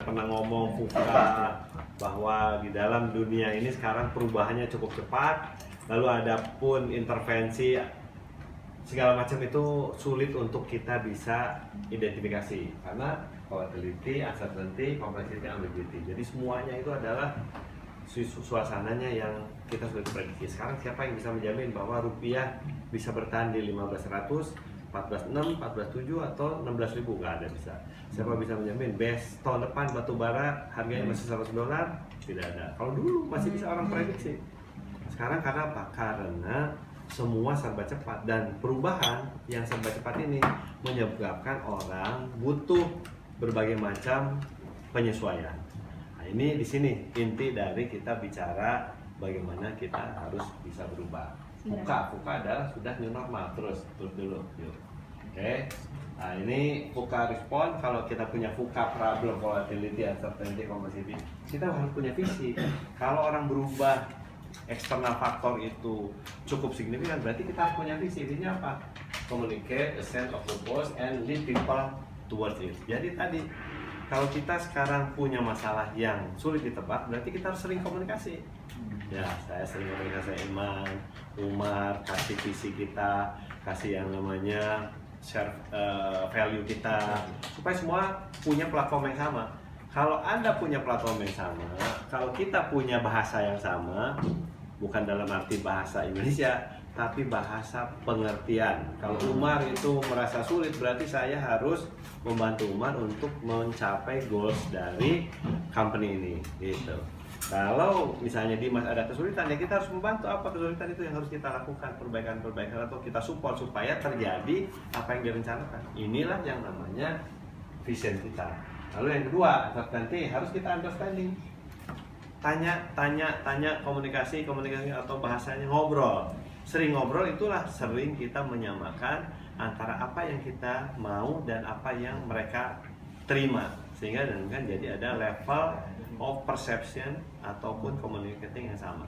pernah ngomong VUCA bahwa di dalam dunia ini sekarang perubahannya cukup cepat, lalu ada pun intervensi segala macam itu sulit untuk kita bisa identifikasi karena volatility, uncertainty, complexity, ambiguity. Jadi semuanya itu adalah suasananya yang kita sudah prediksi. Sekarang siapa yang bisa menjamin bahwa rupiah bisa bertahan di 1500, 14.6, 14.7 atau 16.000? Nggak ada bisa. Siapa bisa menjamin tahun depan batu bara harganya masih $100? Tidak ada. Kalau dulu masih bisa orang prediksi. Sekarang karena apa? Karena semua serba cepat dan perubahan yang serba cepat ini menyebabkan orang butuh berbagai macam penyesuaian. Nah, ini di sini inti dari kita bicara bagaimana kita harus bisa berubah. VUCA adalah sudah new normal, terus dulu. Yuk. Oke. Nah, ini VUCA respon. Kalau kita punya VUCA problem, volatility, uncertainty, complexity, kita harus punya visi. Kalau orang berubah eksternal faktor itu cukup signifikan, berarti kita harus punya visi. Visinya apa? Communicate, a sense of purpose, and lead people towards it. Jadi tadi, kalau kita sekarang punya masalah yang sulit ditebak, berarti kita harus sering komunikasi. Ya, saya sering komunikasi Iman, Umar, kasih visi kita, kasih yang namanya share value kita, supaya semua punya platform yang sama. Kalau Anda punya platform yang sama, kalau kita punya bahasa yang sama, bukan dalam arti bahasa Indonesia, tapi bahasa pengertian. Kalau Umar itu merasa sulit, berarti saya harus membantu Umar untuk mencapai goals dari company ini, gitu. Kalau misalnya Dimas ada kesulitan, ya kita harus membantu apa kesulitan itu yang harus kita lakukan, perbaikan-perbaikan atau kita support supaya terjadi apa yang direncanakan. Inilah yang namanya vision kita. Lalu yang kedua, nanti harus kita understanding. Tanya, komunikasi atau bahasanya ngobrol. Sering ngobrol itulah sering kita menyamakan antara apa yang kita mau dan apa yang mereka terima. Sehingga dengan jadi ada level of perception ataupun communicating yang sama.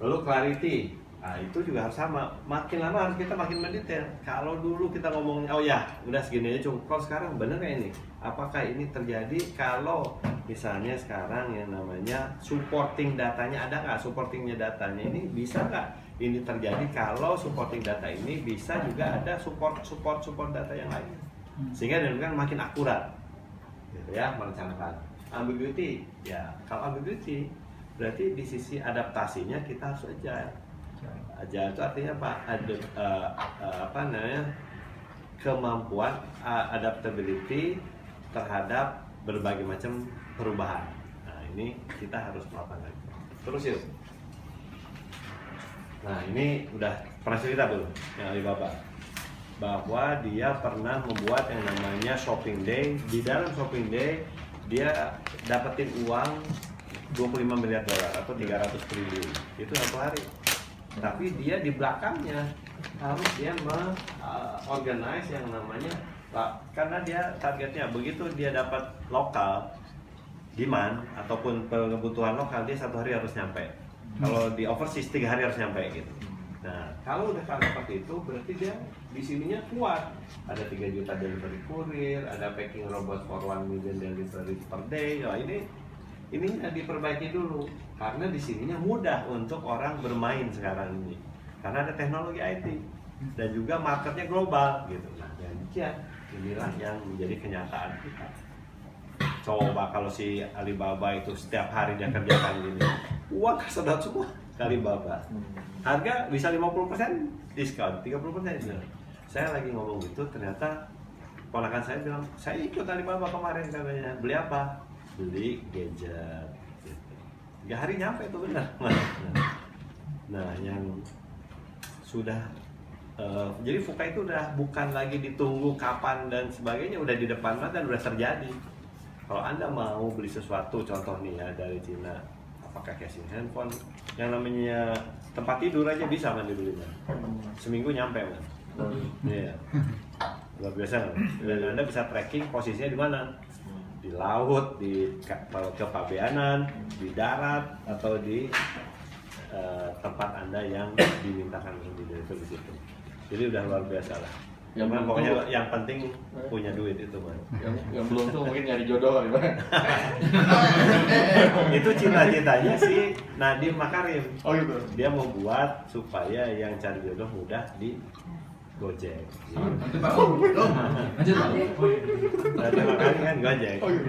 Lalu clarity, nah itu juga harus sama. Makin lama harus kita makin mendetail. Kalau dulu kita ngomongin, oh ya udah segini aja cukup. Kalau sekarang bener nggak ini? Apakah ini terjadi kalau misalnya sekarang yang namanya supporting datanya ada nggak? Supportingnya datanya ini bisa nggak? Ini terjadi kalau supporting data ini bisa juga ada support data yang lain. Sehingga dengan makin akurat, gitu ya, merencanakan. Ambiguity, ya kalau ambiguity berarti di sisi adaptasinya kita harus agile. Agile itu artinya apa? Apa namanya? Kemampuan adaptability terhadap berbagai macam perubahan. Nah ini kita harus melakukan. Terus yuk. Nah ini udah pernah cerita belum yang Alibaba, bahwa dia pernah membuat yang namanya shopping day. Di dalam shopping day dia dapetin uang $25 miliar atau 300 triliun itu satu hari. Tapi dia di belakangnya harus dia organize yang namanya, karena dia targetnya begitu dia dapat lokal demand ataupun kebutuhan lokal, dia satu hari harus nyampe. Kalau di overseas 3 hari harus nyampe gitu. Nah, kalau udah seperti itu berarti dia di sininya kuat. Ada 3 juta delivery kurir, ada packing robot for 1 million delivery per day. Nah, ini diperbaiki dulu karena di sininya mudah untuk orang bermain sekarang ini. Karena ada teknologi IT dan juga marketnya global gitu. Nah, dan inilah yang menjadi kenyataan kita. Coba kalau si Alibaba itu setiap hari dia kerjakan gini, uang kesedot semua ke Alibaba. Harga bisa 50% diskon, 30% diskon. Saya lagi ngomong gitu, ternyata ponakan saya bilang, saya ikut Alibaba kemarin katanya. Beli apa? Beli gadget gitu. 3 hari nyampe itu benar. Nah, yang sudah jadi VUCA itu udah bukan lagi ditunggu kapan dan sebagainya, udah di depan mata dan udah terjadi. Kalau Anda mau beli sesuatu, contoh nih ya dari Cina, apakah casing handphone, yang namanya tempat tidur aja bisa man dibelinya. Seminggu nyampe man. Iya. Luar biasa kan? Dan Anda bisa tracking posisinya di mana? Di laut, di kepabeanan, di darat, atau di tempat Anda yang dimintakan untuk di situ. Jadi udah luar biasa lah. Cuman pokoknya yang penting punya duit itu man. Yang belum tuh mungkin nyari jodoh kali Pak. Itu cita-citanya si Nadiem Makarim. Oh gitu. Dia mau buat supaya yang cari jodoh mudah di Gojek. Lanjut Pak. Lanjut Pak. Nadiem Makarim kan Gojek. Oh gitu.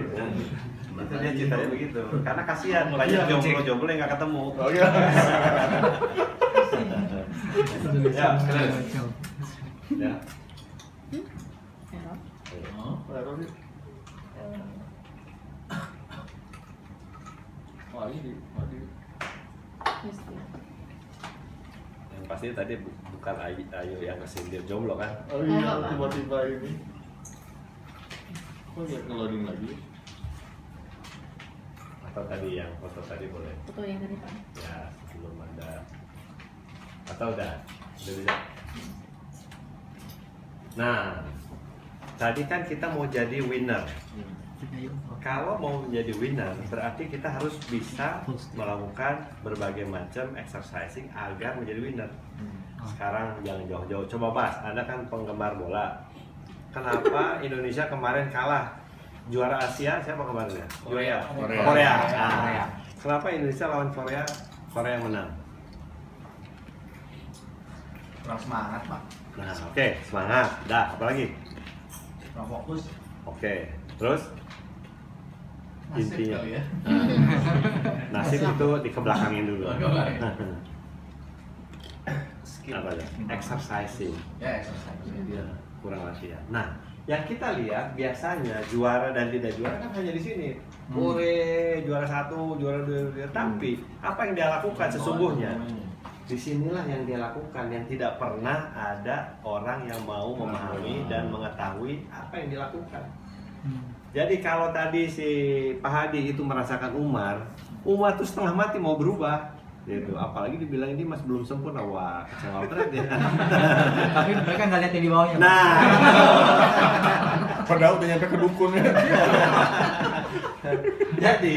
Itu dia citanya begitu. Karena kasihan banyak jomblo-jomblo yang nggak ketemu. Oh iya. Ya. Ya. Error sih. Wah ini, Yang pasti tadi bukan Ayu yang kesindir jomblo kan? Oh iya, tiba-tiba ini. Kok nggak nge-loading lagi? Atau tadi yang foto tadi boleh? Foto yang tadi Pak. Ya, belum ada. Atau udah bisa. Nah, tadi kan kita mau jadi winner. Kalau mau menjadi winner, berarti kita harus bisa melakukan berbagai macam exercising agar menjadi winner. Sekarang jangan jauh-jauh. Coba Mas, Anda kan penggemar bola. Kenapa Indonesia kemarin kalah? Juara Asia siapa kemarin? Korea. Korea. Nah, kenapa Indonesia lawan Korea? Korea yang menang. Kurang semangat Pak. Nah, oke, semangat. Dah, apa lagi? Kurang fokus. Oke, terus Nasib intinya kali ya. nasib itu dikebelakangin dulu. Skill. Apa ya? Exercising. Ya, exercise. Ya, kurang latihan. Nah, yang kita lihat biasanya juara dan tidak juara kan hanya di sini. Juara 1, juara 2, tapi apa yang dia lakukan sesungguhnya? Disinilah yang dia lakukan, yang tidak pernah ada orang yang mau memahami dan mengetahui apa yang dilakukan. Jadi kalau tadi si Pak Hadi itu merasakan Umar tuh setengah mati mau berubah, gitu. Apalagi dibilang ini masih belum sempurna, wah kecewa berat ya. Tapi mereka nggak lihat yang di bawahnya. Nah, Padahal udah nyampe ke dukunnya. jadi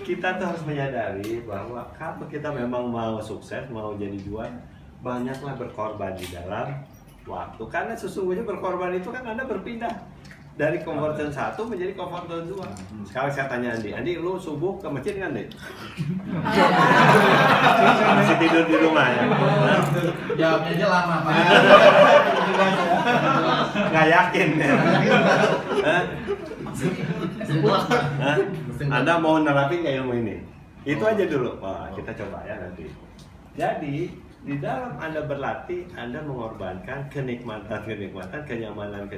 kita tuh harus menyadari bahwa kalau kita memang mau sukses, mau jadi juara, banyaklah berkorban di dalam waktu. Karena sesungguhnya berkorban itu kan Anda berpindah dari comfort zone 1 menjadi comfort zone 2. Sekarang saya tanya Andi, lu subuh ke masjid kan, Andi? Masih tidur di rumah ya? Jawabnya aja lama Pak. Nggak yakin ya? Hah? Hah? Anda mau nerapin kayak ilmu ini? Itu aja dulu. Wah, kita coba ya nanti. Jadi, di dalam Anda berlatih, Anda mengorbankan kenikmatan, kenyamanan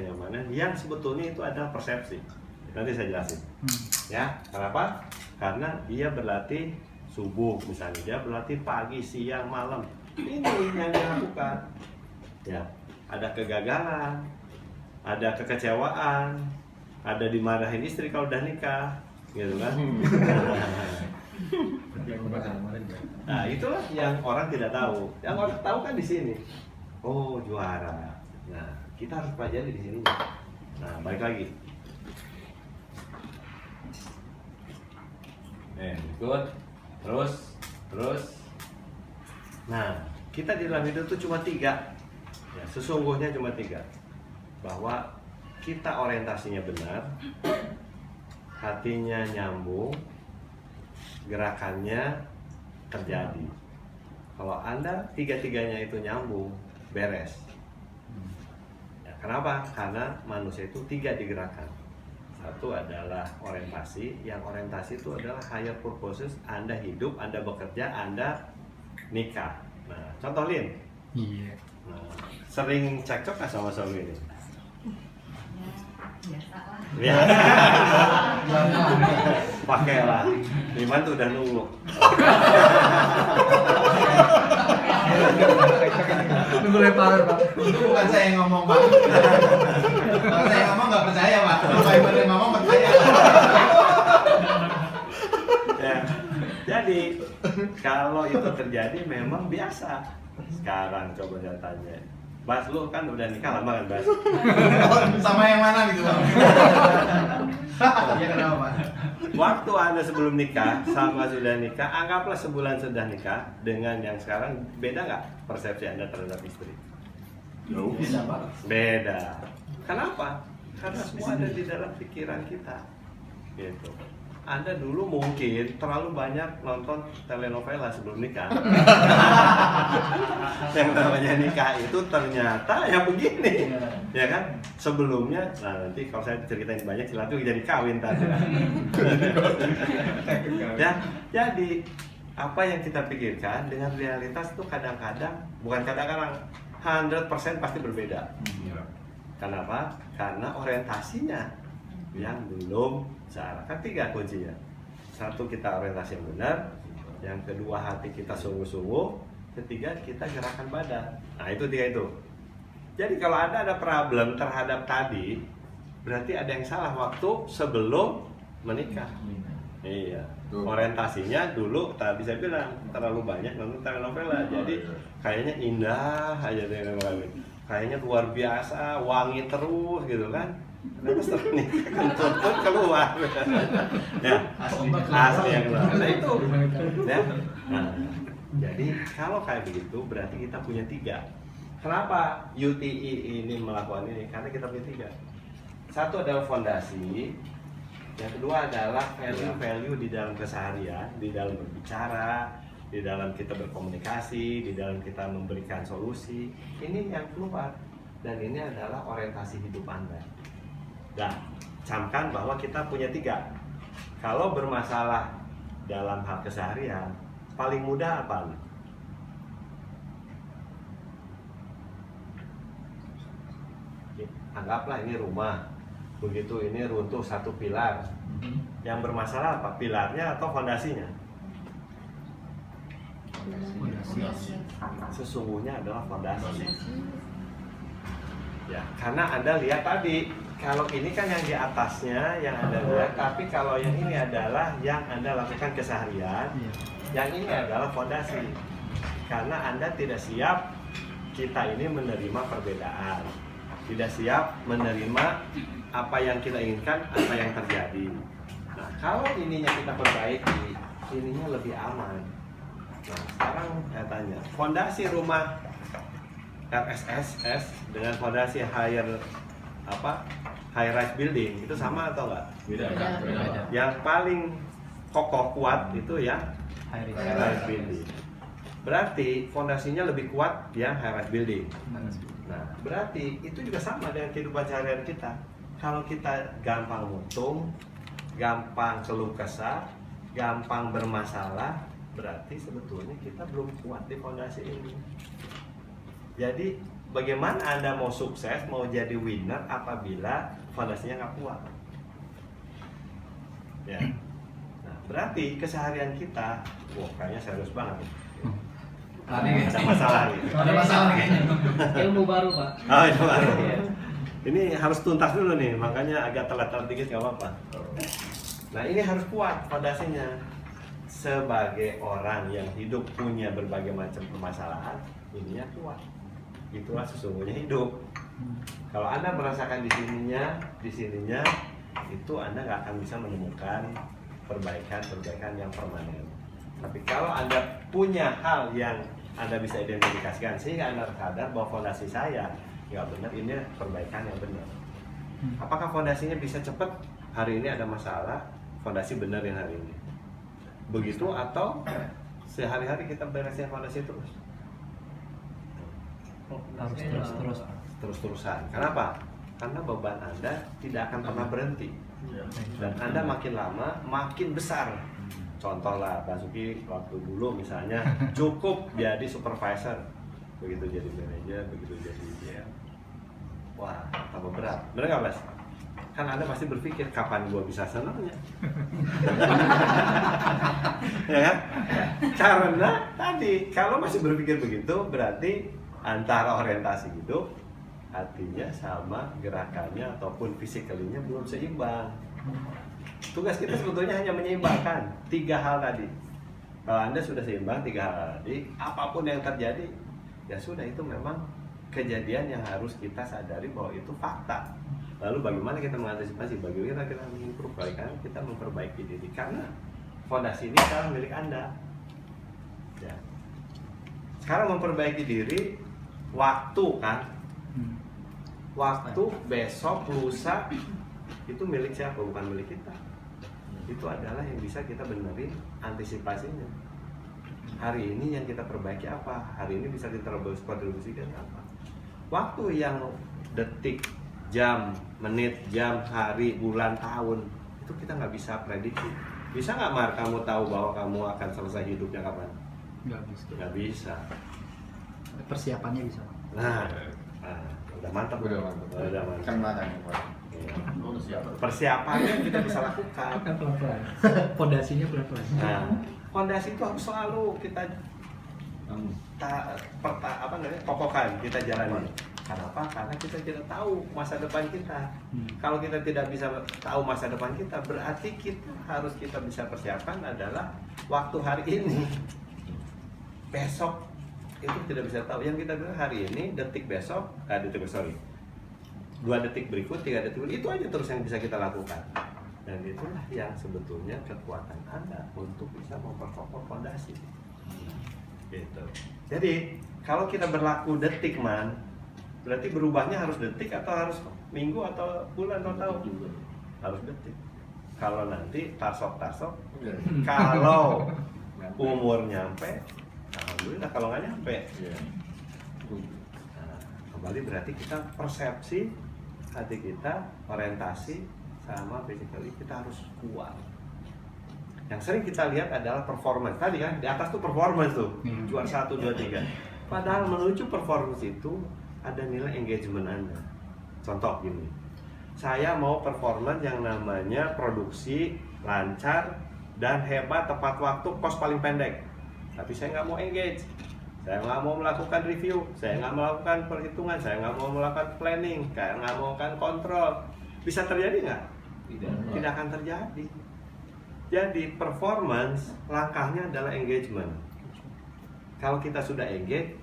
yang sebetulnya itu adalah persepsi. Nanti saya jelasin. Ya, kenapa? Karena dia berlatih subuh misalnya, dia berlatih pagi, siang, malam. Ini yang dia lakukan. Ya, ada kegagalan, ada kekecewaan, ada dimarahin istri kalau udah nikah, gitu kan? Nah, itulah yang orang tidak tahu. Yang orang tahu kan di sini. Oh, juara. Nah, kita harus pelajari di sini. Nah, balik lagi. Ikut. Terus. Nah, kita di dalam hidup itu cuma 3. Ya, sesungguhnya cuma 3. Bahwa kita orientasinya benar, hatinya nyambung, gerakannya terjadi. Kalau Anda 3-tiganya itu nyambung, beres. Ya, kenapa? Karena manusia itu 3 digerakkan. Satu adalah orientasi, yang orientasi itu adalah higher purposes. Anda hidup, Anda bekerja, Anda nikah. Nah, contoh Lin. Iya. Nah, sering cekcok nggak sama suami ini? Ya. Pakailah. Liman tuh udah nunggu. Nunggu lemparan Pak. Itu bukan saya yang ngomong Pak. Kalau saya ngomong nggak percaya Pak. Kalau Iman yang ngomong percaya. Ya. Jadi kalau itu terjadi memang biasa. Sekarang coba saya tanya, Bas, lu kan udah nikah lama kan, Bas? Sama yang mana gitu Bang? Iya kenapa Pak? Waktu Anda sebelum nikah sama sudah nikah, anggaplah sebulan sudah nikah dengan yang sekarang, beda nggak persepsi Anda terhadap istri? Jauh. Beda banget. Beda. Kenapa? Karena semua ada di dalam pikiran kita. Gitu. Anda dulu mungkin terlalu banyak nonton telenovela sebelum nikah. Yang namanya nikah itu ternyata ya begini, ya kan? Sebelumnya, nah nanti kalau saya ceritain banyak silat itu jadi kawin tadi. Ya, jadi apa yang kita pikirkan dengan realitas itu kadang-kadang, bukan kadang-kadang, 100% pasti berbeda. Kenapa? Karena orientasinya yang belum searah. Kan 3 kuncinya. 1, kita orientasi yang benar. Yang kedua, hati kita sungguh-sungguh. Ketiga, kita gerakan badan. Nah, itu 3 itu. Jadi kalau ada problem terhadap tadi, berarti ada yang salah waktu sebelum menikah. Iya. Orientasinya dulu tadi saya bilang terlalu banyak nonton telenovela. Jadi kayaknya indah aja telenovela. Kayaknya luar biasa, wangi terus gitu kan. Terus ternikah kentut keluar. Ya, asli yang keluar. Nah itu. Ya. Nah, jadi kalau kayak begitu berarti kita punya 3. Kenapa UTI ini melakukan ini? Karena kita punya 3. 1 adalah fondasi. Yang kedua adalah value-value di dalam keseharian, di dalam berbicara, di dalam kita berkomunikasi, di dalam kita memberikan solusi. Ini yang keluar. Dan ini adalah orientasi hidup Anda. Dan camkan bahwa kita punya 3. Kalau bermasalah dalam hal keseharian, paling mudah apa? Anggaplah ini rumah. Begitu ini runtuh 1 pilar. Yang bermasalah apa? Pilarnya atau fondasinya? Sesungguhnya adalah fondasi. Ya, karena Anda lihat tadi, kalau ini kan yang di atasnya yang Anda lihat, tapi kalau yang ini adalah yang Anda lakukan keseharian, yang ini adalah fondasi. Karena Anda tidak siap kita ini menerima perbedaan, tidak siap menerima apa yang kita inginkan, apa yang terjadi. Nah, kalau ininya kita perbaiki, ininya lebih aman. Nah, sekarang saya tanya, fondasi rumah RSS dengan fondasi high rise building itu sama atau enggak? Beda. Yang paling kokoh kuat itu ya High high rise building. Berarti fondasinya lebih kuat yang high rise building. Nah, berarti itu juga sama dengan kehidupan sehari-hari kita. Kalau kita gampang untung, gampang keluh kesah, gampang bermasalah, berarti sebetulnya kita belum kuat di fondasi ini. Jadi bagaimana Anda mau sukses, mau jadi winner apabila fondasinya nggak kuat? Ya. Nah, berarti keseharian kita, kayaknya serius banget. Ada masalah nih. Ada masalah kayaknya. Ilmu baru, Pak. Oh, itu baru. Ini harus tuntas dulu nih, makanya agak telat-telat dikit nggak apa-apa. Nah, ini harus kuat fondasinya. Sebagai orang yang hidup punya berbagai macam permasalahan, ininya kuat. Itulah sesungguhnya hidup. Kalau Anda merasakan di sininya, itu Anda nggak akan bisa menemukan perbaikan yang permanen. Tapi kalau Anda punya hal yang Anda bisa identifikasikan sehingga Anda sadar bahwa fondasi saya nggak benar, ini perbaikan yang benar. Apakah fondasinya bisa cepat? Hari ini ada masalah, fondasi benar yang hari ini. Begitu atau sehari-hari kita beresin fondasi terus? Harus Terus-terusan. Kenapa? Karena beban Anda tidak akan pernah berhenti. Dan Anda makin lama makin besar. Contoh lah, Basuki waktu dulu misalnya cukup jadi supervisor, begitu jadi manajer, begitu jadi GM, wah tambah berat. Bener nggak, Bas? Kan Anda pasti berpikir kapan gua bisa senangnya. Ya kan? Karena tadi kalau masih berpikir begitu berarti antara orientasi hidup, hatinya sama gerakannya ataupun fisikalinya belum seimbang. Tugas kita sebetulnya hanya menyeimbangkan 3 hal tadi. Kalau Anda sudah seimbang 3 hal tadi, apapun yang terjadi, ya sudah, itu memang kejadian yang harus kita sadari bahwa itu fakta. Lalu bagaimana kita mengantisipasi, bagaimana kita mengimprove, bagaimana kita memperbaiki diri, karena fondasi ini sekarang milik Anda. Ya. Sekarang memperbaiki diri, waktu kan, waktu, besok, lusa itu milik siapa? Bukan milik kita. Itu adalah yang bisa kita benerin antisipasinya. Hari ini yang kita perbaiki apa? Hari ini bisa kita kontribusikan apa? Waktu yang detik, jam, menit, jam, hari, bulan, tahun itu kita nggak bisa prediksi. Bisa nggak Mar kamu tahu bahwa kamu akan selesai hidupnya kapan? Nggak bisa. Nggak bisa. Persiapannya bisa. Nah, udah mantap. Udah mantap. Udah mantap. Kan makanya Pak. Iya. Udah siap. Persiapannya kita bisa lakukan. Akan pelan-pelan. Fondasinya pelan-pelan. Nah, fondasi itu harus selalu kita kokohkan, kita jalani. Kenapa? Karena kita tidak tahu masa depan kita. Kalau kita tidak bisa tahu masa depan kita, berarti kita bisa persiapkan adalah waktu hari ini. Besok itu tidak bisa tahu. Yang kita bilang hari ini, detik besok, 2 detik berikut, 3 detik berikut, itu aja terus yang bisa kita lakukan. Dan itulah yang sebetulnya kekuatan Anda untuk bisa memperkokoh fondasi. Gitu. Jadi kalau kita berlaku detik berarti berubahnya harus detik atau harus minggu atau bulan atau tahun? Harus detik. Kalau nanti tasok, kalau umur nyampe, alhamdulillah. Kalau nggak nyampe, nah, kembali berarti kita persepsi hati kita, orientasi sama basically kita harus kuat. Yang sering kita lihat adalah performance. Tadi kan di atas tuh performance tuh, juara 1, 2, 3. Padahal menuju performance itu ada nilai engagement Anda. Contoh gini, saya mau performance yang namanya produksi lancar dan hebat, tepat waktu, kos paling pendek. Tapi saya nggak mau engage, saya nggak mau melakukan review, saya nggak melakukan perhitungan, saya nggak mau melakukan planning, saya nggak mau melakukan kontrol. Bisa terjadi nggak? Tidak akan terjadi. Jadi performance langkahnya adalah engagement. Kalau kita sudah engage,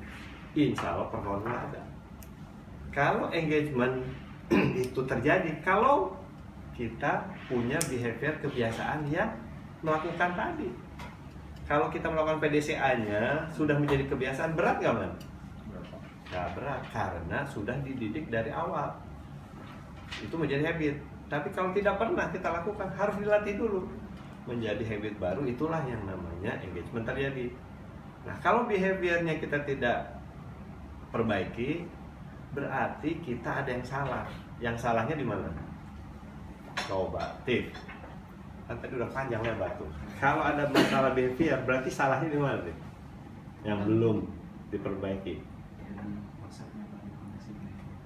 insya Allah performance ada. Kalau engagement itu terjadi, kalau kita punya behavior kebiasaan yang melakukan tadi. Kalau kita melakukan PDCA-nya sudah menjadi kebiasaan, berat nggak Man? Nggak berat, karena sudah dididik dari awal. Itu menjadi habit. Tapi kalau tidak pernah kita lakukan, harus dilatih dulu. Menjadi habit baru, itulah yang namanya engagement terjadi. Nah, kalau behaviornya kita tidak perbaiki, berarti kita ada yang salah. Yang salahnya di mana? Coba, tip. Kan tadi udah panjang lebar tuh. Kalau ada masalah behavior, berarti salahnya di mana, Tip? Yang belum diperbaiki.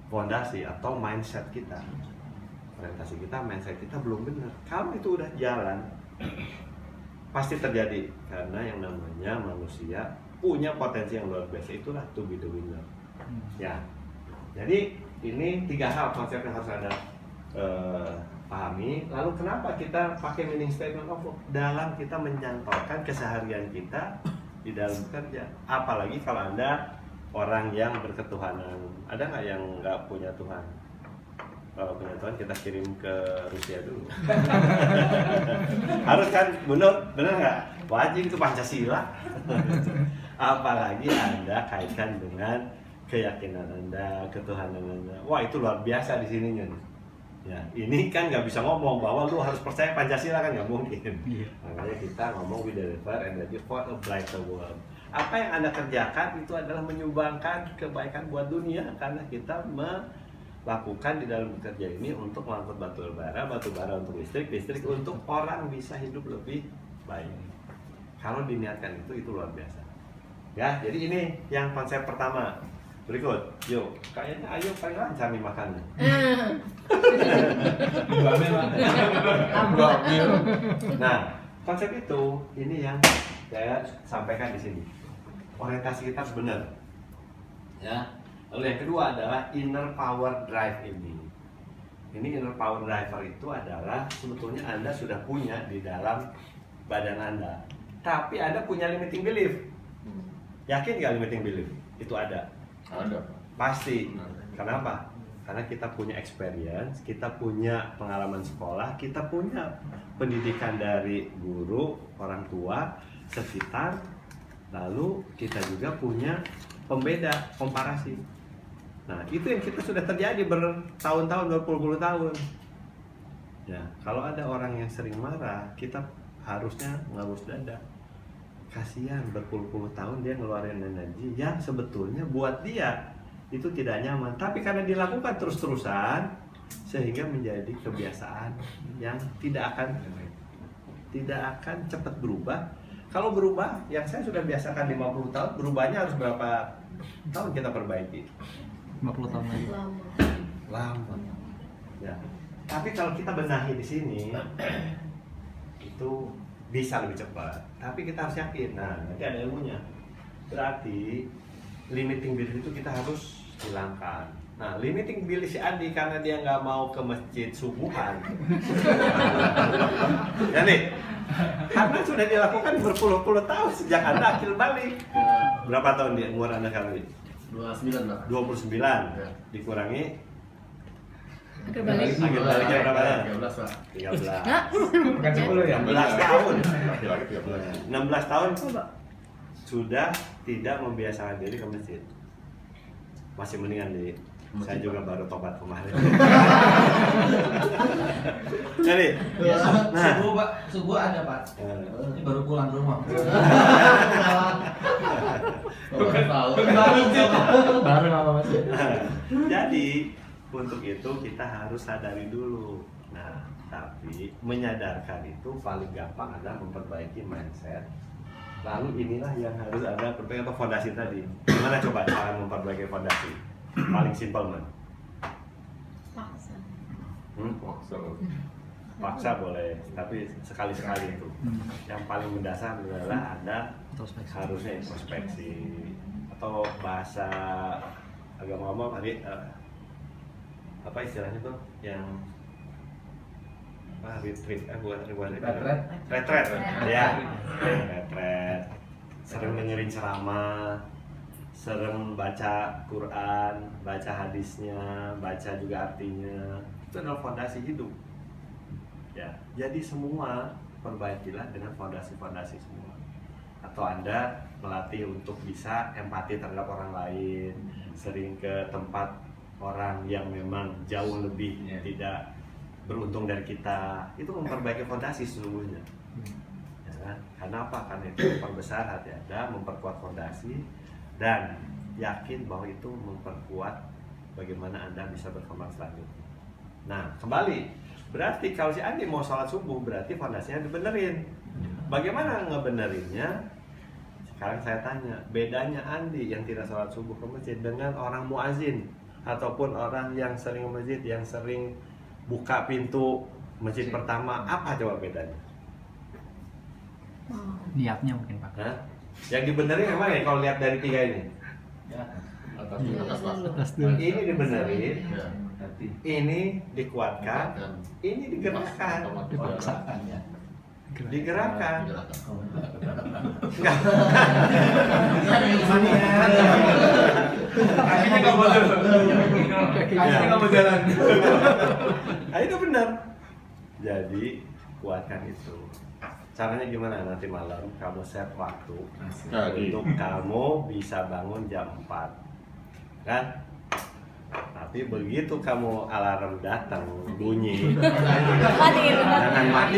Fondasi atau mindset kita. Orientasi kita, mindset kita belum benar. Kalau itu udah jalan, pasti terjadi, karena yang namanya manusia punya potensi yang luar biasa, itulah to be the winner. Ya, jadi ini 3 hal konsep yang harus Anda pahami. Lalu kenapa kita pakai meaning statement of work dalam kita menyantolkan keseharian kita di dalam bekerja? Apalagi kalau Anda orang yang berketuhanan. Ada nggak yang nggak punya Tuhan? Kalau punya Tuhan kita kirim ke Rusia dulu. Harus kan, benar nggak? Wajib itu Pancasila. Apalagi Anda kaitkan dengan keyakinan Anda, ketuhanan Anda. Wah, itu luar biasa di sininya. Ya, ini kan nggak bisa ngomong bahwa lu harus percaya Pancasila, kan nggak mungkin. Makanya kita ngomong we deliver energy for a brighter world. Apa yang Anda kerjakan itu adalah menyumbangkan kebaikan buat dunia, karena kita melakukan di dalam bekerja ini untuk mengangkut batu bara untuk listrik untuk orang bisa hidup lebih baik. Kalau diniatkan itu luar biasa. Ya, jadi ini yang konsep pertama. Berikut, yuk. Kayaknya Ayu paling lancar nih makannya. Nah, konsep itu ini yang saya sampaikan di sini. Orientasi kita harus benar. Ya. Lalu yang kedua adalah inner power drive ini. Ini inner power driver itu adalah sebetulnya Anda sudah punya di dalam badan Anda. Tapi Anda punya limiting belief. Yakin nggak limiting belief? Itu ada. Ada. Pasti. Kenapa? Karena kita punya experience, kita punya pengalaman sekolah, kita punya pendidikan dari guru, orang tua, sekitar, lalu kita juga punya pembeda, komparasi. Nah, itu yang kita sudah terjadi bertahun-tahun, berpuluh-puluh tahun. Ya, kalau ada orang yang sering marah, kita harusnya ngelus dada. Kasihan berpuluh-puluh tahun dia ngeluarin energi yang sebetulnya buat dia itu tidak nyaman, tapi karena dilakukan terus-terusan sehingga menjadi kebiasaan yang tidak akan cepat berubah. Kalau berubah, yang saya sudah biasakan 50 tahun, berubahnya harus berapa tahun kita perbaiki? 50 tahun lagi. Lama. Ya. Tapi kalau kita benahi di sini itu bisa lebih cepat. Tapi kita harus yakin. Nah, nanti ada ilmunya. Berarti limiting belief itu kita harus hilangkan. Nah, limiting belief si Andi karena dia nggak mau ke masjid subuhan. Ya nih, karena sudah dilakukan berpuluh-puluh tahun sejak Anda akhir balik. Berapa tahun dia umur Anda kali? 29 lah. 29 Ya. dikurangi Akhir balik. akhir baliknya berapa? 13 lah. 13. Hah? Bukan 10 ya? 16 tahun. Lagi 13. 16 tahun sudah tidak membiasakan diri ke masjid. Masih mendingan di saya juga baru tobat kemarin. Jadi, nah, Subuh Pak, subuh ada Pak. Ini baru pulang ke rumah. Bukan tahu. Baru apa Mas? jadi untuk itu kita harus sadari dulu. Nah, tapi menyadarkan itu paling gampang adalah memperbaiki mindset. Lalu inilah yang harus ada perbaikan atau fondasi tadi. Gimana coba cara memperbaiki fondasi? Paling simpel man. Paksa. Paksa boleh, tapi sekali-sekali itu. Yang paling mendasar adalah Anda Introspeksi. harusnya introspeksi atau bahasa agama tadi apa istilahnya tuh yang retreat bukan retreat ya retreat, sering dengerin ceramah, sering baca Quran, baca hadisnya, baca juga artinya, itu adalah fondasi hidup ya. Jadi semua perbaikilah dengan fondasi-fondasi semua. Atau Anda melatih untuk bisa empati terhadap orang lain, sering ke tempat orang yang memang jauh lebih tidak beruntung dari kita, itu memperbaiki fondasi sesungguhnya. Ya kan? Karena apa? Karena itu memperbesar hati Anda, memperkuat fondasi, dan yakin bahwa itu memperkuat bagaimana Anda bisa berkembang selanjutnya. Nah, kembali, berarti kalau si Andi mau sholat subuh, berarti fondasinya dibenerin. Bagaimana ngebenerinnya? Sekarang saya tanya, bedanya Andi yang tidak sholat subuh ke masjid dengan orang muazin ataupun orang yang sering ke masjid, yang sering buka pintu masjid pertama, apa coba bedanya? Niatnya mungkin Pak. Hah? Yang dibenerin yang mana ya kalau lihat dari tiga ini? Atas lah. Atas dulu. Ini dibenerin, Ya. ini dikuatkan, ini digerakkan. Dipaksakan ya. Digerakkan. Kakinya nggak boleh. Kakinya nggak mau jalan. Nah, itu benar. Jadi kuatkan itu. Caranya gimana? Nanti malam kamu set waktu untuk kamu bisa bangun jam 4, kan? Tapi begitu kamu alarm datang bunyi, Matiin. jangan mati.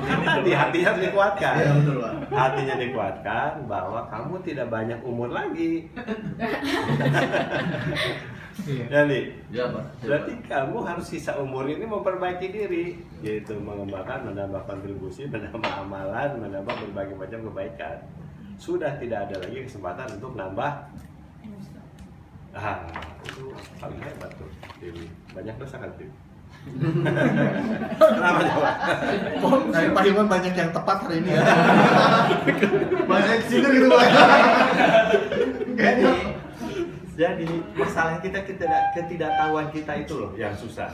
Kan tadi hatinya dikuatkan. Iya betul Pak. Hatinya dikuatkan bahwa kamu tidak banyak umur lagi. Jadi, Ya Pak. berarti kamu harus sisa umur ini memperbaiki diri, yaitu mengembangkan, menambah kontribusi, menambah amalan, menambah berbagai macam kebaikan. Sudah tidak ada lagi kesempatan untuk nambah. Itu paling hebat tuh, Dewi. Banyak dosa kan, Dewi? Kenapa coba? Dari Pak Iwan banyak yang tepat hari ini ya. Banyak sini gitu Pak. Jadi masalah kita ketidaktahuan kita itu loh yang susah.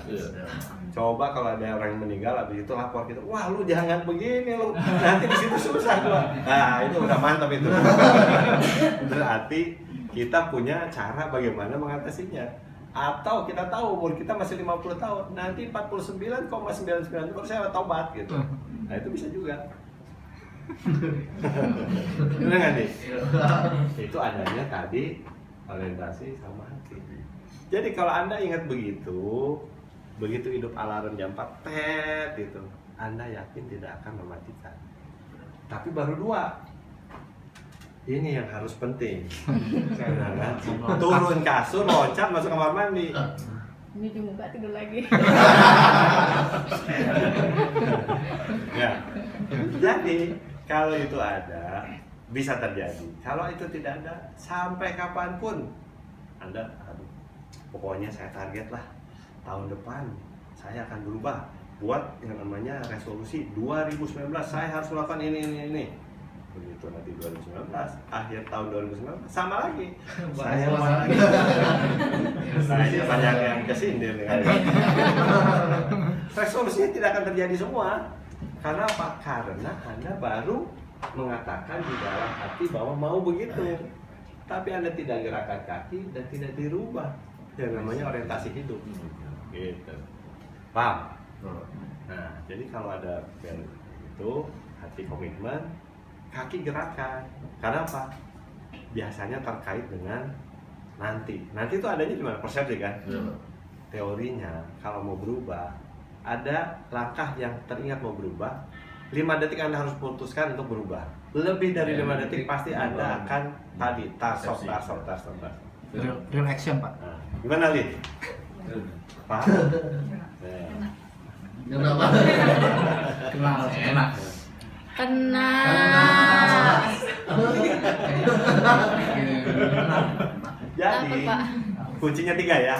Coba kalau ada orang yang meninggal, habis itu lapor kita, wah lu jangan begini lu, nanti di situ susah gua. Nah itu udah mantap itu. Berarti kita punya cara bagaimana mengatasinya. Atau kita tahu umur kita masih 50 tahun, nanti 49,99 baru saya tobat gitu. Nah itu bisa juga. Bener nggak nih? Itu adanya tadi orientasi sama hati. Jadi kalau Anda ingat begitu hidup alarm jam 4 tet gitu, Anda yakin tidak akan mematikan. Tapi baru 2. Ini yang harus penting. Karena turun kasur, loncat masuk kamar mandi. Ini di muka tidur lagi. Ya. Jadi kalau itu ada bisa terjadi. Kalau itu tidak ada sampai kapanpun Anda aduh, pokoknya saya target lah tahun depan saya akan berubah buat yang namanya resolusi 2019 saya harus melakukan ini. Begitu nanti 2019 akhir tahun 2019 sama lagi saya lagi saya banyak yang kesindir kan. Resolusinya tidak akan terjadi semua. Karena apa? Karena Anda baru mengatakan di dalam hati bahwa mau begitu, tapi Anda tidak gerakkan kaki dan tidak dirubah. Yang namanya orientasi hidup. Gitu. Paham? Nah, jadi kalau ada itu hati komitmen, kaki gerakan. Karena apa? Biasanya terkait dengan nanti. Nanti itu adanya di mana? Persepsi kan? Teorinya kalau mau berubah, ada langkah yang teringat mau berubah. 5 detik Anda harus putuskan untuk berubah. Lebih dari 5 detik pasti Anda akan tadi tasok. Real action, Pak. Nah, gimana Lid? Paham? Nah. Kenapa? Kenal, enak. Tenang. Jadi Apa, Pak? kuncinya 3 ya.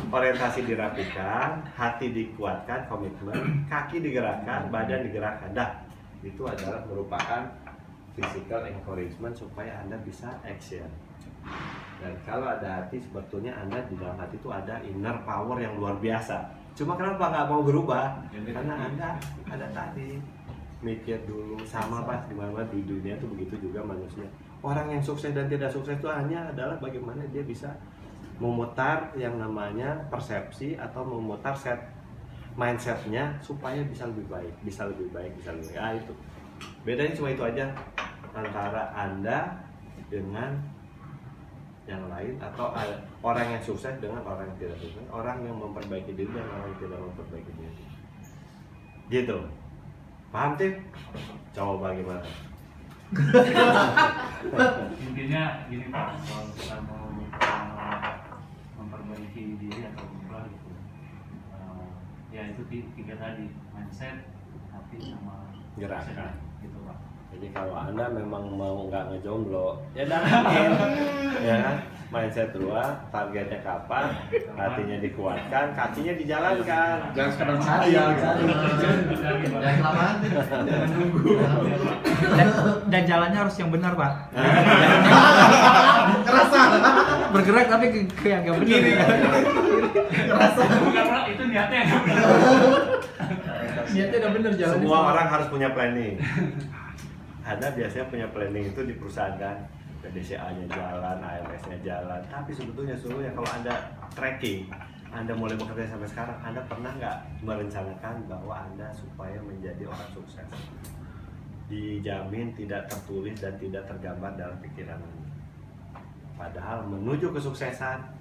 Orientasi dirapikan, hati dikuatkan, komitmen, kaki digerakkan, badan digerakkan. Dah, itu adalah merupakan physical encouragement supaya Anda bisa action. Dan kalau ada hati, sebetulnya Anda di dalam hati itu ada inner power yang luar biasa. Cuma kenapa nggak mau berubah? Karena Anda ada tadi mikir dulu sama Pak, dimana di dunia itu begitu juga manusia. Orang yang sukses dan tidak sukses itu hanya adalah bagaimana dia bisa memutar yang namanya persepsi atau memutar mindsetnya supaya bisa lebih baik. Ah, itu bedanya cuma itu aja antara Anda dengan yang lain, atau orang yang sukses dengan orang yang tidak sukses, orang yang memperbaiki diri dan orang yang tidak memperbaiki diri. Gitu. Paham, Tim? Coba bagaimana? Intinya gini Pak, kalau kita mau memperbaiki diri atau berubah gitu, ya itu 3 tadi, mindset, hati, sama Gerakan. gitu Pak. Jadi kalau Anda memang mau nggak ngejomblo, ya dalamin, ya kan? Mindset 2, targetnya kapan, hatinya dikuatkan, kakinya dijalankan. Jangan sekarang saya. Jangan kelamaan. Jangan nunggu. Dan jalannya harus yang benar, Pak. Kerasa. Bergerak tapi ke yang gak benar. Kerasa. Bukan Pak, itu niatnya yang benar. Niatnya udah benar jalannya. Semua orang harus punya planning. Anda biasanya punya planning itu di perusahaan kan, PDCA-nya jalan, AMS-nya jalan. Tapi sebetulnya seluruhnya kalau Anda tracking, Anda mulai bekerja sampai sekarang, Anda pernah nggak merencanakan bahwa Anda supaya menjadi orang sukses? Dijamin tidak tertulis dan tidak tergambar dalam pikiran Anda. Padahal menuju kesuksesan,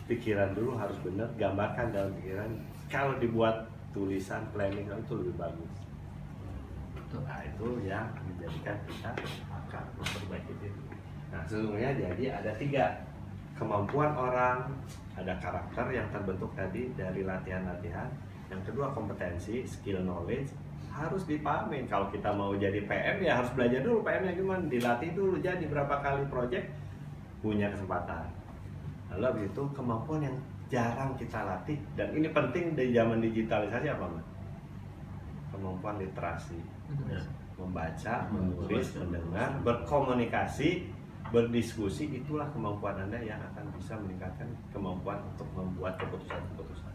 pikiran dulu harus benar, gambarkan dalam pikiran. Kalau dibuat tulisan planning itu lebih bagus. Nah, itu yang menjadikan kita akan memperbaiki diri. Nah, sesungguhnya jadi ada 3 kemampuan orang, ada karakter yang terbentuk tadi dari latihan-latihan. Yang kedua kompetensi, skill, knowledge harus dipahami. Kalau kita mau jadi PM ya harus belajar dulu PM-nya gimana, dilatih dulu, jadi berapa kali project punya kesempatan. Lalu itu kemampuan yang jarang kita latih dan ini penting di zaman digitalisasi apa Mas? Kemampuan literasi, membaca, menulis, mendengar, berkomunikasi, berdiskusi, itulah kemampuan Anda yang akan bisa meningkatkan kemampuan untuk membuat keputusan-keputusan.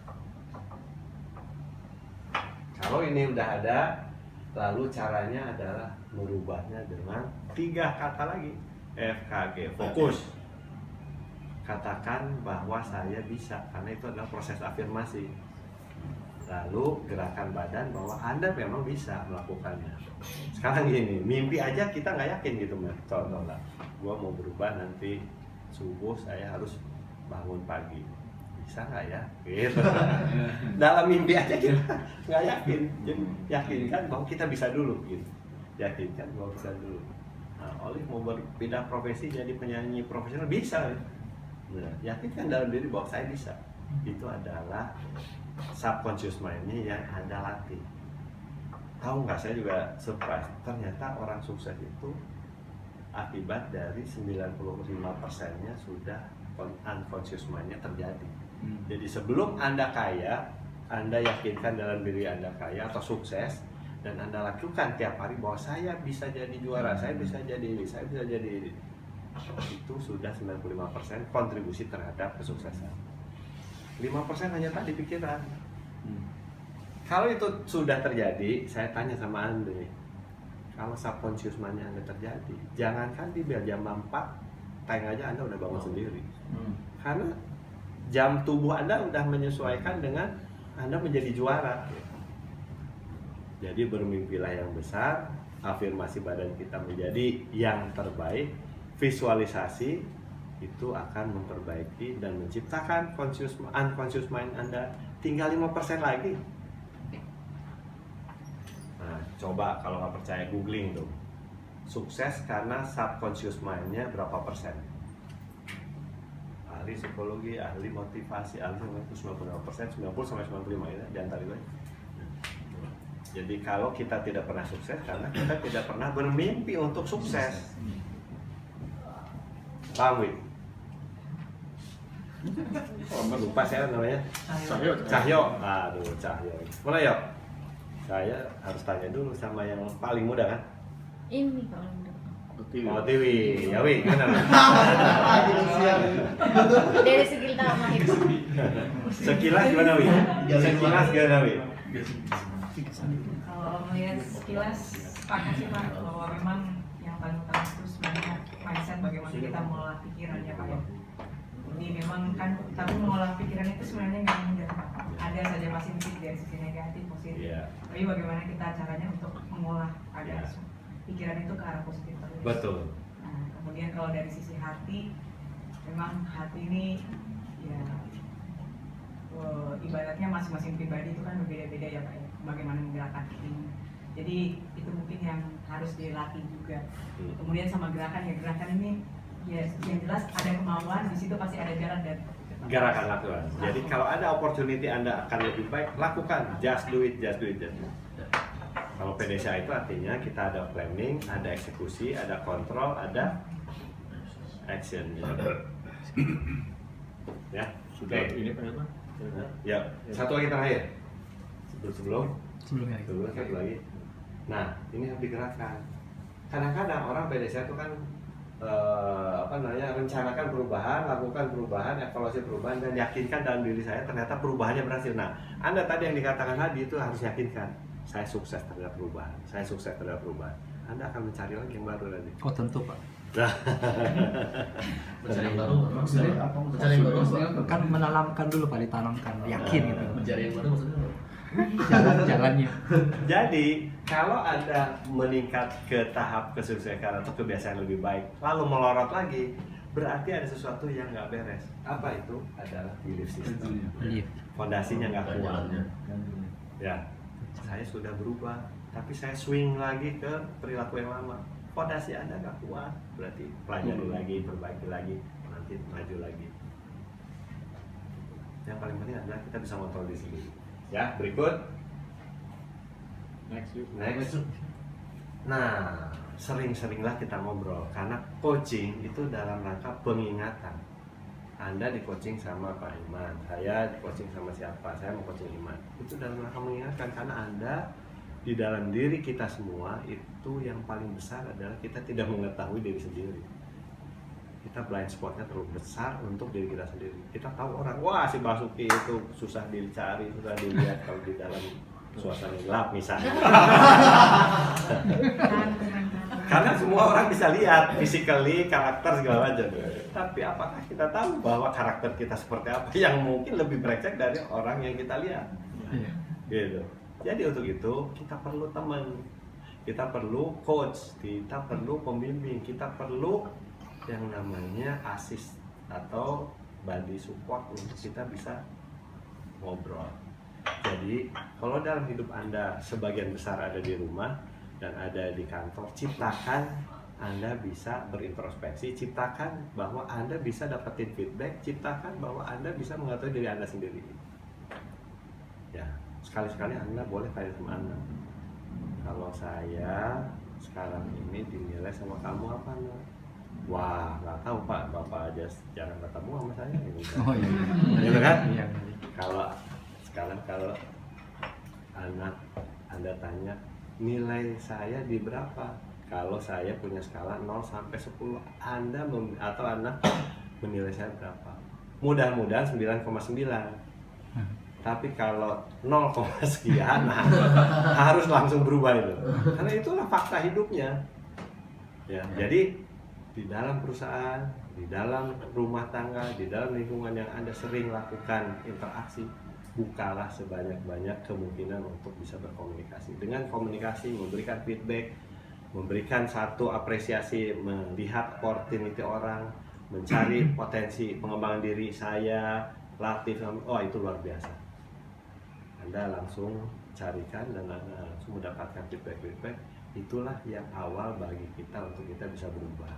Kalau ini udah ada, lalu caranya adalah merubahnya dengan 3 kata lagi, FKG, fokus. Katakan bahwa saya bisa, karena itu adalah proses afirmasi. Lalu gerakan badan bahwa Anda memang bisa melakukannya. Sekarang gini, mimpi aja kita nggak yakin gitu Mas. Contoh lah, gua mau berubah nanti subuh saya harus bangun pagi. Bisa nggak ya? Gitu. Dalam mimpi aja kita nggak yakin. Jadi yakinkan bahwa kita bisa dulu gitu. Yakinkan bahwa bisa dulu. Nah, Olive mau berpindah profesi jadi penyanyi profesional bisa. Nah, yakinkan dalam diri bahwa saya bisa. Itu adalah subconscious mind-nya yang Anda latih. Tahu nggak, saya juga surprise. Ternyata orang sukses itu akibat dari 95%-nya sudah unconscious mind-nya terjadi. Jadi sebelum Anda kaya, Anda yakinkan dalam diri Anda kaya atau sukses, dan Anda lakukan tiap hari bahwa saya bisa jadi juara, saya bisa jadi ini, saya bisa jadi ini. Itu sudah 95% kontribusi terhadap kesuksesan. 5% hanya tadi pikiran. Kalau itu sudah terjadi, saya tanya sama Anda nih, kalau subconscious mind-nya Anda terjadi, jangankan di jam 4 tank aja Anda udah bangun sendiri. Karena jam tubuh Anda udah menyesuaikan dengan Anda menjadi juara. Jadi bermimpilah yang besar, afirmasi badan kita menjadi yang terbaik, visualisasi itu akan memperbaiki dan menciptakan unconscious mind Anda. Tinggal 5% lagi. Nah, coba kalau nggak percaya googling tuh. Sukses karena subconscious mind-nya berapa persen? Ahli psikologi, ahli motivasi, ahli itu 95%, 90-95 ya, di antara itu. Jadi kalau kita tidak pernah sukses karena kita tidak pernah bermimpi untuk sukses. Paham, Wi? Oh, lupa saya namanya. Cahyo. Aduh, Cahyo. Mana ya? Saya harus tanya dulu sama yang paling muda kan? Ini kalau udah. Oh, Tiwi. Ya, Wi, gimana? Dari segi lama itu. Sekilas gimana, Wi? Sekilas gimana, Wi? Kalau melihat sekilas sepakat sih Pak, bahwa memang yang paling utama itu sebenarnya mindset, bagaimana kita mengolah pikiran ya Pak ya. Jadi memang kan, tapi mengolah pikiran itu sebenarnya nggak mudah Pak. Ada saja positif dari sisi negatif, positif. Yeah. Tapi bagaimana kita caranya untuk mengolah agar pikiran itu ke arah positif terus. Betul. Nah, kemudian kalau dari sisi hati, memang hati ini ya ibaratnya masing-masing pribadi itu kan berbeda-beda ya Pak ya, bagaimana menggerakkan hatinya. Jadi itu mungkin yang harus dilatih juga. Kemudian sama gerakan ya, gerakan ini ya yang jelas ada kemauan, di situ pasti ada jalan dan Gerakan lakukan. Jadi kalau ada opportunity Anda akan lebih baik, lakukan. Just do it, just do it, just do it. Kalau PDCA itu artinya kita ada planning, ada eksekusi, ada kontrol, ada action. Ya, Sudah ini Pak Irman? Ya, satu lagi terakhir. Sebelum Sebelumnya itu. satu lagi. Nah, ini harus digerakkan. Kadang-kadang orang PDCA itu kan rencanakan perubahan, lakukan perubahan, evaluasi perubahan, dan yakinkan dalam diri saya ternyata perubahannya berhasil. Nah, Anda tadi yang dikatakan Hadi itu harus yakinkan, saya sukses terhadap perubahan, saya sukses terhadap perubahan. Anda akan mencari lagi yang baru nanti. Oh tentu Pak. Mencari yang baru maksudnya apa? Mencari yang baru Kan menanamkan dulu Pak, ditanamkan, yakin gitu. mencari yang baru maksudnya apa? Jalannya. Jadi, kalau Anda meningkat ke tahap kesuksesan atau kebiasaan lebih baik, lalu melorot lagi, berarti ada sesuatu yang nggak beres. Apa itu? Adalah belief system. Iya. Fondasinya nggak kuat. Ya, saya sudah berubah, tapi saya swing lagi ke perilaku yang lama. Fondasi Anda nggak kuat, berarti pelajari lagi, perbaiki lagi, nanti maju lagi. Yang paling penting adalah kita bisa kontrol diri sendiri. Ya, berikut. Next. Nah, sering-seringlah kita ngobrol karena coaching itu dalam rangka pengingatan. Anda di coaching sama Pak Iman, saya di coaching sama siapa? Saya mau coaching Iman. Itu dalam rangka mengingatkan karena Anda di dalam diri kita semua itu yang paling besar adalah kita tidak mengetahui diri sendiri. Kita blind spotnya terlalu besar untuk diri kita sendiri. Kita tahu orang, wah si Basuki itu susah dicari, susah dilihat kalau di dalam suasana gelap misalnya. Karena semua orang bisa lihat physically, karakter segala macam. Tapi apakah kita tahu bahwa karakter kita seperti apa yang mungkin lebih brengsek dari orang yang kita lihat? gitu. Jadi untuk itu kita perlu teman, kita perlu coach, kita perlu pembimbing, kita perlu yang namanya assist atau body support untuk kita bisa ngobrol. Jadi kalau dalam hidup Anda sebagian besar ada di rumah dan ada di kantor, ciptakan Anda bisa berintrospeksi, ciptakan bahwa Anda bisa dapetin feedback, ciptakan bahwa Anda bisa mengetahui diri Anda sendiri. Ya, sekali-sekali Anda boleh tanya sama Anda, kalau saya sekarang ini dinilai sama kamu apa Anda? Wah, nggak tahu Pak, Bapak aja jarang ketemu sama saya gitu. Oh iya. Gitu kan? Iya. Kalau sekarang kalau anak Anda tanya nilai saya di berapa? Kalau saya punya skala 0 sampai 10, Anda atau anak menilai saya berapa? Mudah-mudahan 9,9. Tapi kalau 0, sekian, nah, harus langsung berubah itu. Karena itulah fakta hidupnya. Ya, jadi di dalam perusahaan, di dalam rumah tangga, di dalam lingkungan yang Anda sering lakukan interaksi, bukalah sebanyak-banyak kemungkinan untuk bisa berkomunikasi. Dengan komunikasi, memberikan feedback, memberikan satu apresiasi, melihat opportunity orang, mencari potensi pengembangan diri saya, latih, oh itu luar biasa. Anda langsung carikan dan langsung mendapatkan feedback, itulah yang awal bagi kita untuk kita bisa berubah.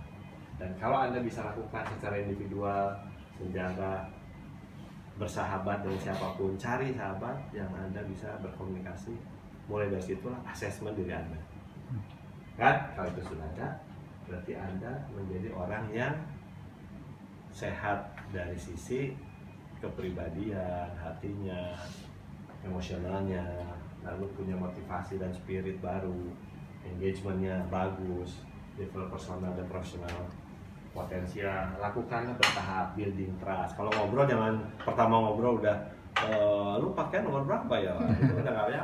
Dan kalau Anda bisa lakukan secara individual, menjaga bersahabat dengan siapapun, cari sahabat yang Anda bisa berkomunikasi, mulai dari situlah asesmen diri Anda. Kan? Kalau itu sudah ada, berarti Anda menjadi orang yang sehat dari sisi kepribadian, hatinya, emosionalnya, lalu punya motivasi dan spirit baru, engagementnya bagus, level personal dan profesional, potensial. Lakukanlah bertahap, building trust. Kalau ngobrol jangan pertama ngobrol udah lu pakai nomor berapa ya? Itu udah nggak ya.